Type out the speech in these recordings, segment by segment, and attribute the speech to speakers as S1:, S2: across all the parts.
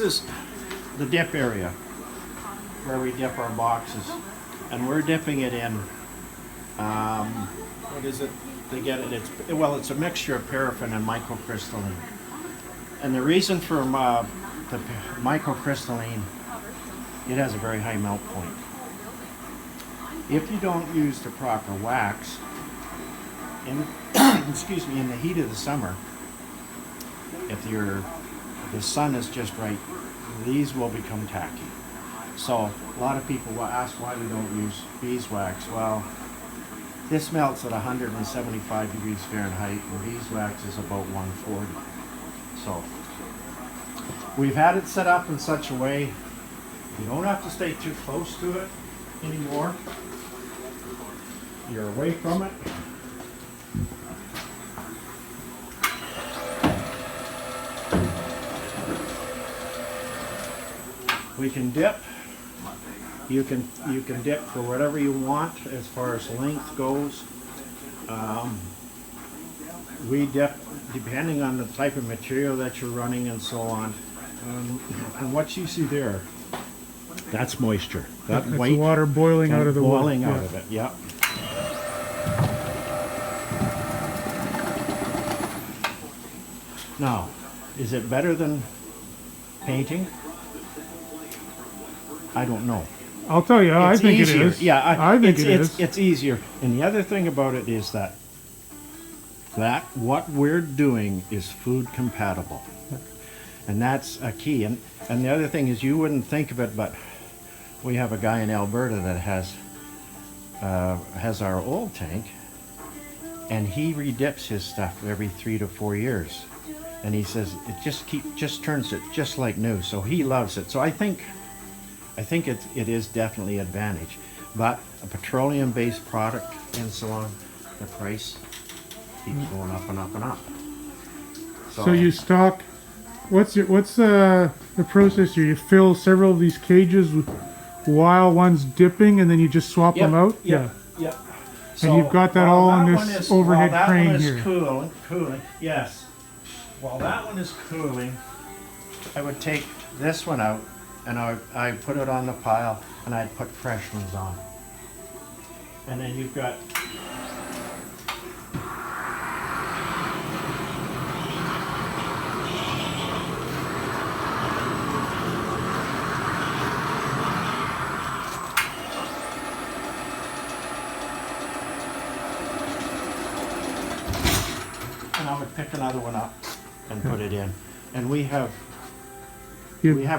S1: is the dip area where we dip our boxes, and we're dipping it in. What is it? They get it. It's a mixture of paraffin and microcrystalline. And the reason for the microcrystalline, it has a very high melt point. If you don't use the proper wax, in excuse me, in the heat of the summer, if the sun is just right, these will become tacky. So a lot of people will ask why we don't use beeswax. Well, this melts at 175 degrees Fahrenheit, and beeswax is about 140. So we've had it set up in such a way you don't have to stay too close to it anymore. You're away from it. We can dip. You can dip for whatever you want as far as length goes. We dip depending on the type of material that you're running and so on. And what you see there, that's moisture. That's white
S2: water boiling out of the water.
S1: Boiling out of it, yeah. Now, is it better than painting? I don't know.
S2: I'll tell you, I think
S1: easier.
S2: it is.
S1: Yeah,
S2: I think it is.
S1: It's easier. And the other thing about it is that what we're doing is food compatible. And that's a key. And the other thing is, you wouldn't think of it, but we have a guy in Alberta that has our old tank, and he redips his stuff every 3 to 4 years. And he says it just turns it just like new. So he loves it. So I think it is definitely an advantage. But a petroleum-based product and so on, the price keeps going up and up and up.
S2: So you stock. What's the process here? You fill several of these cages while one's dipping, and then you just swap them out.
S1: Yeah. So,
S2: and you've got that all on this overhead crane here.
S1: Cooling. Yes. While that one is cooling, I would take this one out and I put it on the pile, and I'd put fresh ones on. And then you've got and I would pick another one up and put it in. And we have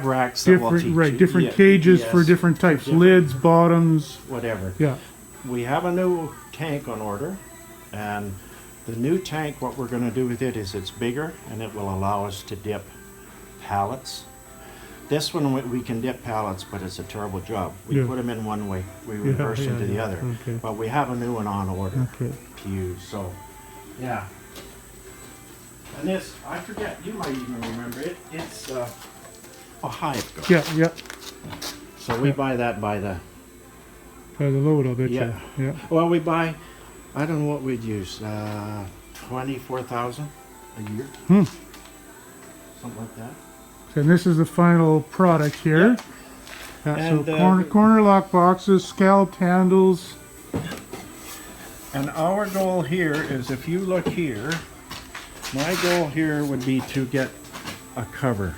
S1: racks that will teach you.
S2: Different cages for different types, lids, bottoms,
S1: whatever.
S2: Yeah.
S1: We have a new tank on order, and the new tank, what we're going to do with it is it's bigger, and it will allow us to dip pallets. This one we can dip pallets, but it's a terrible job. We put them in one way, we reverse into the other.
S2: Okay.
S1: But we have a new one on order
S2: Okay.
S1: to use. So, yeah. And this, I forget, you might even remember it. It's a hive guard.
S2: Yeah.
S1: So we buy that by the
S2: load, I'll bet
S1: Yeah.
S2: you. Yeah.
S1: Well, we buy, I don't know what we'd use, 24,000 a year. Something like that.
S2: And this is the final product here. Yeah,
S1: And,
S2: so corner lock boxes, scalloped handles.
S1: And our goal here is, if you look here, my goal here would be to get a cover.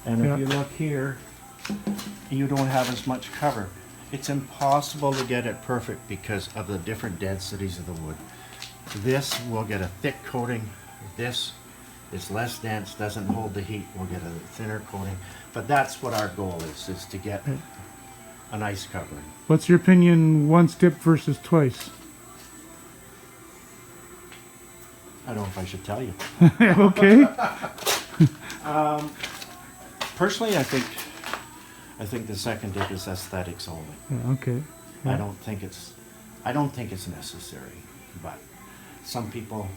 S1: And if you look here, you don't have as much cover. It's impossible to get it perfect because of the different densities of the wood. This will get a thick coating. This is less dense, doesn't hold the heat. We'll get a thinner coating. But that's what our goal is to get a nice covering.
S2: What's your opinion, once dipped versus twice?
S1: I don't know if I should tell you.
S2: Okay.
S1: Personally, I think the second dip is aesthetics only.
S2: Yeah, okay. Yeah.
S1: I don't think it's necessary, but some people,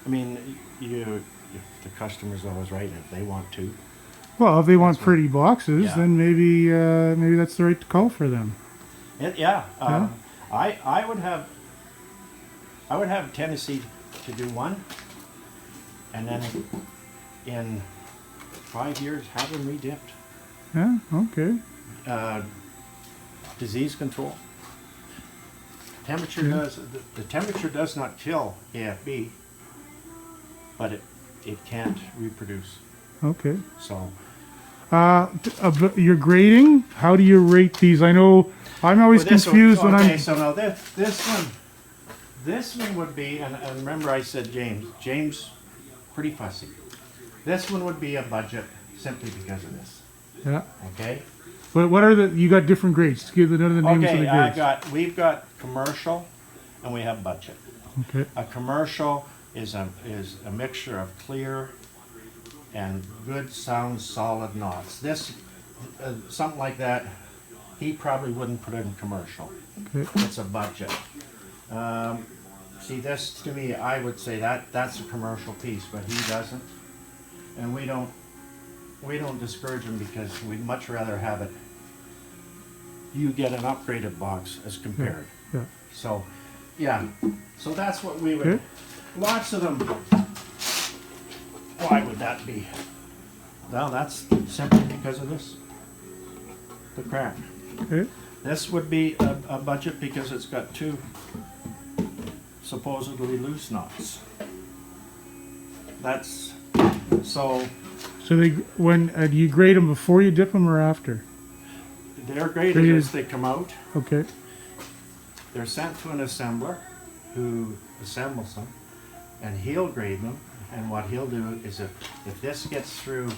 S1: I mean, the customer's always right. If they want to,
S2: Well, if they want pretty boxes,
S1: Yeah.
S2: then maybe that's the right call for them.
S1: I would have a tendency to do one, and then in 5 years, have them re-dipped.
S2: Yeah, okay.
S1: Disease control. Temperature does, the temperature does not kill AFB, but it can't reproduce.
S2: Okay.
S1: So
S2: Your grading, how do you rate these? I know I'm always confused when
S1: okay,
S2: I'm...
S1: so now this one would be, and remember I said James, pretty fussy. This one would be a budget simply because of this.
S2: Yeah.
S1: Okay?
S2: But what are you got different grades. Give another names of the grades.
S1: We've got commercial and we have budget.
S2: Okay.
S1: A commercial is a mixture of clear and good sound solid knots. This, something like that, he probably wouldn't put it in commercial.
S2: Okay.
S1: It's a budget. See, this to me, I would say that's a commercial piece, but he doesn't. And we don't discourage him because we'd much rather have it. You get an upgraded box as compared.
S2: Yeah.
S1: So, yeah. So that's what we would.
S2: Okay.
S1: Lots of them. Why would that be? Well, that's simply because of this. The crack.
S2: Okay.
S1: This would be a budget because it's got two supposedly loose knots. That's so.
S2: So do you grade them before you dip them or after?
S1: They're graded as they come out.
S2: Okay.
S1: They're sent to an assembler who assembles them, and he'll grade them. And what he'll do is if this gets through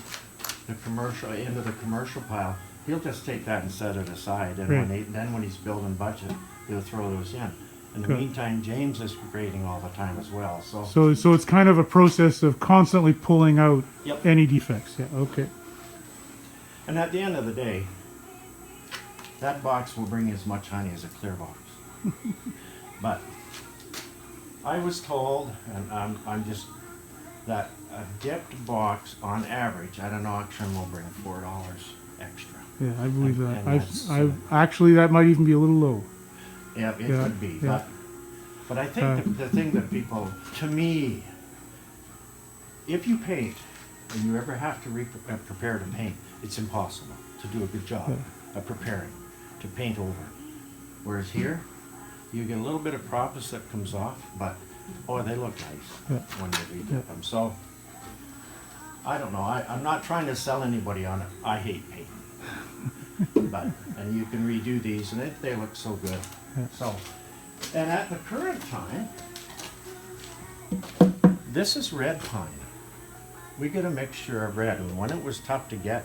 S1: the commercial into the commercial pile, he'll just take that and set it aside. And
S2: Right.
S1: when he's building budget, he'll throw those in. In the
S2: Good.
S1: meantime, James is grading all the time as well.
S2: So it's kind of a process of constantly pulling out
S1: Yep.
S2: any defects. Yeah. Okay.
S1: And at the end of the day, that box will bring as much honey as a clear box. But I was told, and I'm just, that a dipped box on average at an auction will bring $4 extra.
S2: Yeah, I believe
S1: And-
S2: that.
S1: and that's,
S2: I've actually that might even be a little low.
S1: Yeah, it
S2: Yeah,
S1: could be.
S2: yeah.
S1: But I think the thing that people, to me, if you paint and you ever have to prepare to paint, it's impossible to do a good job of preparing to paint over. Whereas here, you get a little bit of croppus that comes off, but boy, they look nice when you redip them. So, I don't know. I'm not trying to sell anybody on it. I hate painting. And you can redo these, and they look so good. So, and at the current time, this is red pine. We get a mixture of red, and when it was tough to get,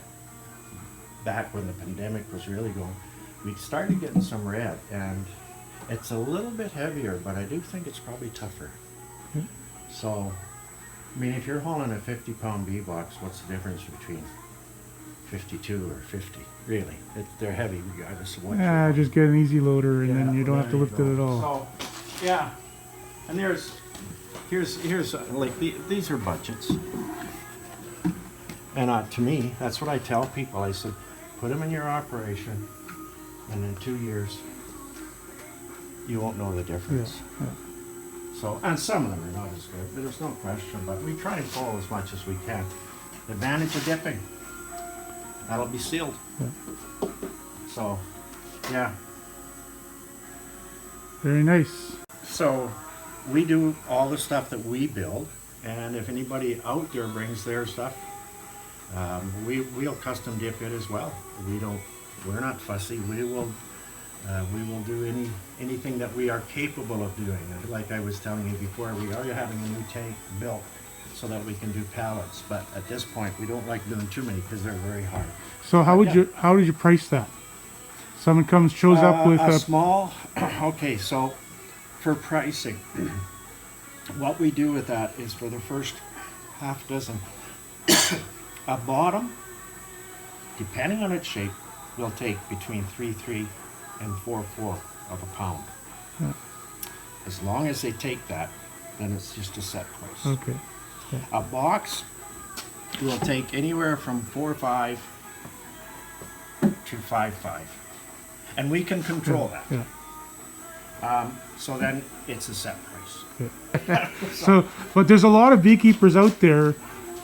S1: back when the pandemic was really going, we started getting some red, and it's a little bit heavier, but I do think it's probably tougher. So, I mean, if you're hauling a 50-pound bee box, what's the difference between 52 or 50? Really, they're heavy regardless of what.
S2: Yeah, just get an easy loader, and then you don't have to lift it at all.
S1: So, yeah, and here's like these are budgets, and to me, that's what I tell people. I said, put them in your operation, and in 2 years, you won't know the difference.
S2: Yeah.
S1: So, and some of them are not as good, but there's no question. But we try and pull as much as we can. The advantage of dipping, that'll be sealed.
S2: Yeah.
S1: So, yeah.
S2: Very nice.
S1: So, we do all the stuff that we build, and if anybody out there brings their stuff, we'll custom dip it as well. We're not fussy. We will do anything that we are capable of doing. Like I was telling you before, we are having a new tank built so that we can do pallets. But at this point, we don't like doing too many because they're very hard.
S2: So how did you price that? Someone shows up with
S1: a small. Okay, so for pricing, what we do with that is for the first half dozen, a bottom, depending on its shape, will take between 3.3 and 4.4 of a pound.
S2: Yeah.
S1: As long as they take that, then it's just a set price.
S2: Okay. Yeah.
S1: A box will take anywhere from 4.5 to 5.5, and we can control that.
S2: Yeah.
S1: So then it's a set price.
S2: Yeah. So, but there's a lot of beekeepers out there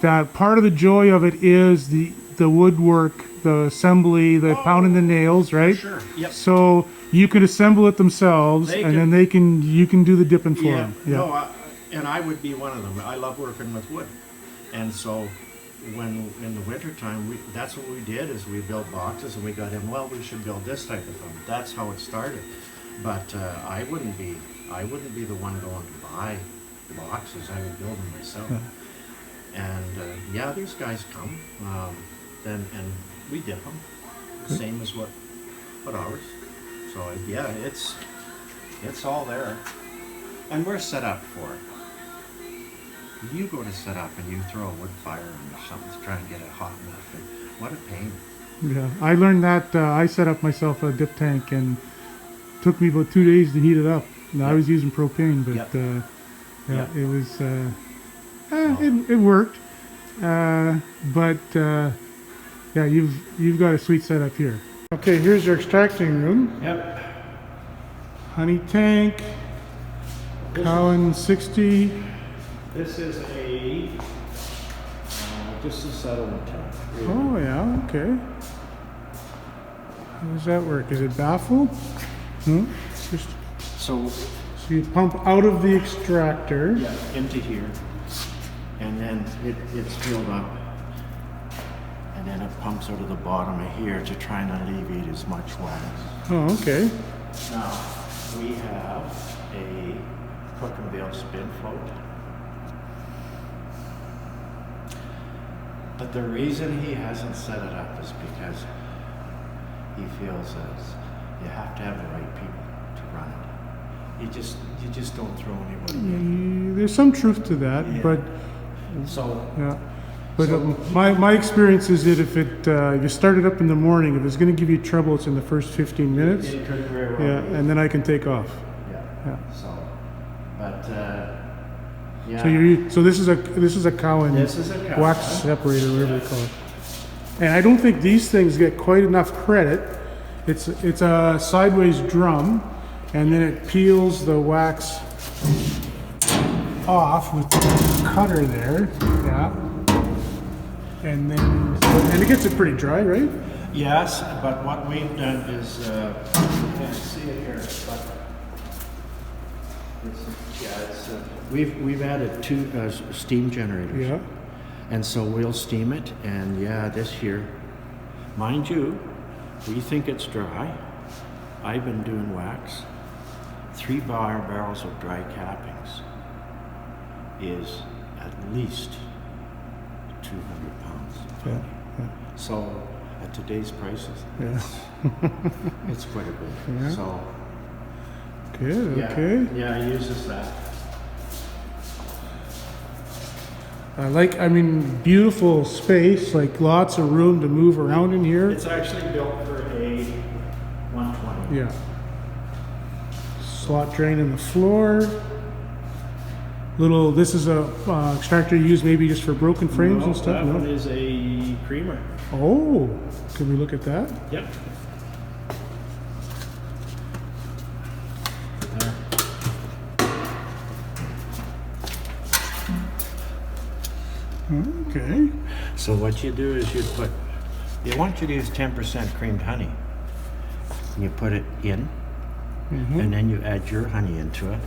S2: that part of the joy of it is the woodwork, the assembly, the pounding the nails, right?
S1: Sure. Yep.
S2: So you can assemble it themselves, and then you can do the dipping for them. Yeah.
S1: No, and I would be one of them. I love working with wood, and so when in the wintertime, that's what we did is we built boxes and we got in. Well, we should build this type of thing. That's how it started. But I wouldn't be the one going to buy boxes. I would build them myself. And these guys come, and we dip them, same as what ours. So yeah, it's all there, and we're set up for it. You go to set up and you throw a wood fire or something to try and get it hot enough, and what a pain.
S2: Yeah, I learned that I set up myself a dip tank, and it took me about 2 days to heat it up. And I was using propane, but it was it worked. You've got a sweet setup here. Okay, here's your extracting room.
S1: Yep.
S2: Honey tank, Cowan 60.
S1: This is just a settlement tank. Really.
S2: Oh yeah, okay. How does that work? Is it baffled?
S1: So
S2: you pump out of the extractor.
S1: Yeah, into here, and then it's filled up, and then it pumps out of the bottom of here to try and alleviate as much wax.
S2: Oh, okay.
S1: Now we have a Cook and Bale spin float. But the reason he hasn't set it up is because he feels that you have to have the right people to run it. You just don't throw anybody in.
S2: There's some truth to that, but my experience is that if you start it up in the morning, if it's going to give you trouble, it's in the first 15 minutes.
S1: It could very well be.
S2: And then I can take off.
S1: Yeah. So, but
S2: So this is a Cowan wax separator, whatever they call it. And I don't think these things get quite enough credit. It's a sideways drum, and then it peels the wax off with the cutter there. Yeah. And it gets it pretty dry, right?
S1: Yes, but what we've done is you can't see it here, but we've added 2 steam generators.
S2: Yeah.
S1: And so we'll steam it, and this here, mind you, we think it's dry. I've been doing wax. 3 barrels of dry cappings is at least 200 pounds.
S2: Yeah.
S1: So at today's prices, it's quite a bit.
S2: Yeah.
S1: So
S2: good. Okay.
S1: Yeah, he uses that.
S2: Beautiful space, like lots of room to move around in here.
S1: It's actually built for a 120.
S2: Yeah. Slot drain in the floor. This is a extractor you use maybe just for broken frames and stuff?
S1: That one is a creamer.
S2: Oh, can we look at that?
S1: Yep.
S2: Okay.
S1: So what you do is they want you to use 10% creamed honey. You put it in, and then you add your honey into it,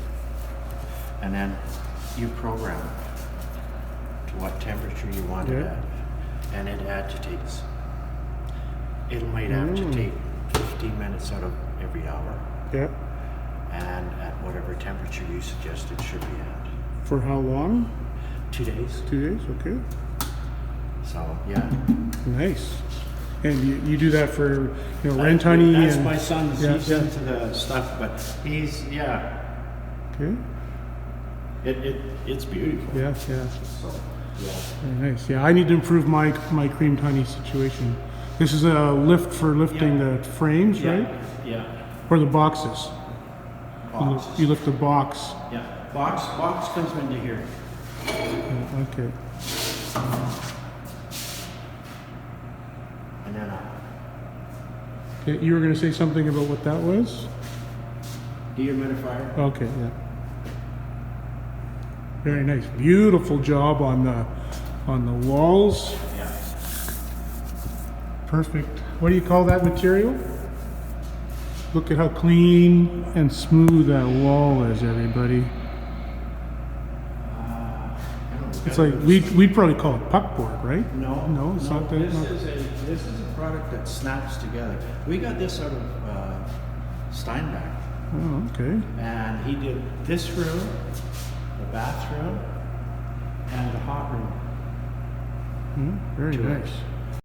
S1: and then you program it to what temperature you want it at, and it agitates. It might agitate 15 minutes out of every hour.
S2: Yeah.
S1: And at whatever temperature you suggest it should be at.
S2: For how long?
S1: 2 days.
S2: 2 days, okay.
S1: So, yeah.
S2: Nice. And you do that for, rent honey?
S1: That's my son. He's into the stuff, but
S2: Okay.
S1: It's beautiful.
S2: Yeah.
S1: So,
S2: Very nice. Yeah, I need to improve my creamed honey situation. This is a lift for lifting the frames, right?
S1: Yeah.
S2: Or the boxes?
S1: Boxes.
S2: You lift the box.
S1: Yeah. Box comes into here.
S2: Okay.
S1: And then
S2: Okay, you were going to say something about what that was?
S1: dehumidifier.
S2: Okay, yeah. Very nice. Beautiful job on on the walls.
S1: Yeah.
S2: Perfect. What do you call that material? Look at how clean and smooth that wall is, everybody. It's like we'd probably call it puckboard, right?
S1: No,
S2: No, it's not that.
S1: This is a product that snaps together. We got this out of Steinbeck,
S2: Oh, okay.
S1: and he did this room, the bathroom, and the hot room.
S2: Very
S1: to it.
S2: nice.